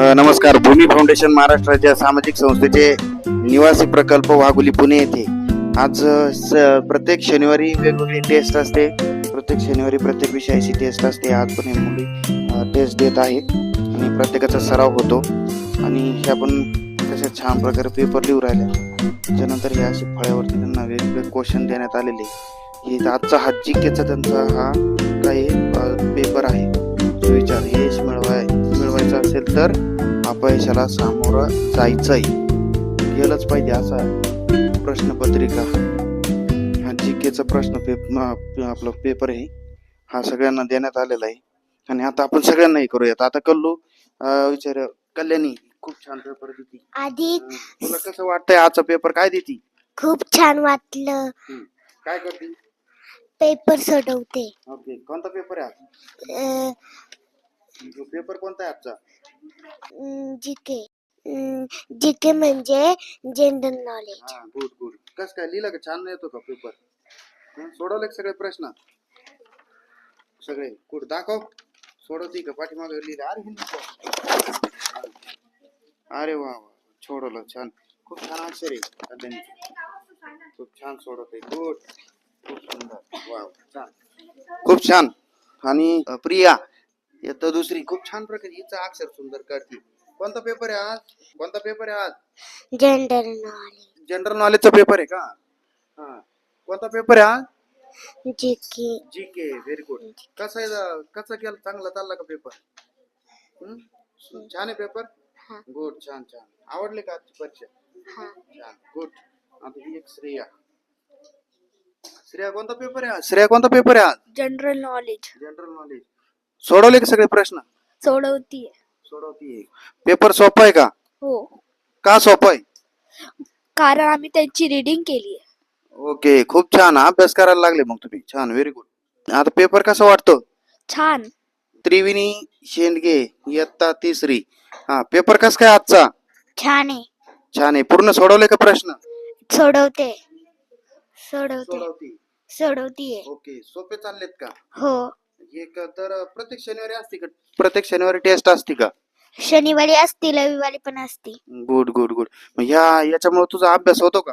नमस्कार. भूमी फाउंडेशन महाराष्ट्राच्या सामाजिक संस्थेचे निवासी प्रकल्प वाघोली पुणे येथे आज प्रत्येक शनिवारी वेगवेगळी टेस्ट असते. प्रत्येक शनिवारी प्रत्येक विषयाची टेस्ट असते. आज पण हे मुली टेस्ट देत आहेत आणि प्रत्येकाचा सराव होतो आणि ह्या पण कशा छान प्रकारे पेपर लिहू राहिल्या. त्यानंतर हे असे फळ्यावरती त्यांना वेगवेगळे क्वेश्चन देण्यात आलेले. हे आजचा हा जीकेचा त्यांचा हा काही पेपर आहे. विचार यश मिळवायचं असेल तर अपयशाला सामोरं जायचंय, गेलंच पाहिजे असा प्रश्नपत्रिका हा जीकेचा आपला पेपर आहे. हा सगळ्यांना देण्यात आलेला आहे आणि आता आपण सगळ्यांनाही करूयात. आता कल्लू विचार कल्याणी खूप छान पेपर देती. आधी तुला कसं वाटतंय आजचा पेपर? काय देती? खूप छान वाटलं. काय करते? पेपर सोडवते. ओके. कोणता पेपर आहे आज? पेपर कोणता आहे आजचा? जीके. जीके म्हणजे जनरल नॉलेज. हा, गुड गुड. कस काय लिहिलं का? छान येतो का पेपर? सोडवले का सगळे प्रश्न? सगळे गुड. दाखव. सोडवती का? पाठीमागे लिहिलं. अरे वा वा, सोडवलं छान. खूप छान अक्षर आहे. खूप छान सोडवते. गुड. खूप सुंदर. वा छान. खूप छान. आणि प्रिया येतं दुसरी. खूप छान प्रकारे हिचं अक्षर सुंदर काढते. कोणता पेपर आहे आज? कोणता पेपर आहे आज? General knowledge. जनरल नॉलेजचा पेपर आहे का? हा. कोणता पेपर आहे आज? जीके. जीके. Very good. कसा केला? चांगला चालला का पेपर? छान आहे पेपर. गुड. छान छान. आवडले का आजची परीक्षा? छान. गुड. आता ही एक श्रेया. श्रेया कोणता पेपर आहे आज? श्रेया कोणता पेपर आहे आज? General knowledge. General knowledge. सोडवले का सगळे प्रश्न? सोडवतीये. सोडवतीये. पेपर सोपा आहे का? हो, का सोपा आहे? कारण आम्ही त्यांची रीडिंग केली आहे. ओके. खूप छान अभ्यास करायला लागले मग तुम्ही. छान. Very good. आता पेपर कसा वाटतो? छान. त्रिवेणी शेंडगे इयत्ता तिसरी. हा, पेपर कस काय आजचा? छान आहे. छान आहे. पूर्ण सोडवले का प्रश्न? सोडवते. सोडवती. सोडवतीये. ओके. सोपे चाललेत का? हो. एक तर प्रत्येक शनिवारी असते का? प्रत्येक शनिवारी टेस्ट असते का? शनिवारी असते, रविवारी पण असते. Good good good. मग याच्यामुळे तुझा अभ्यास होतो का?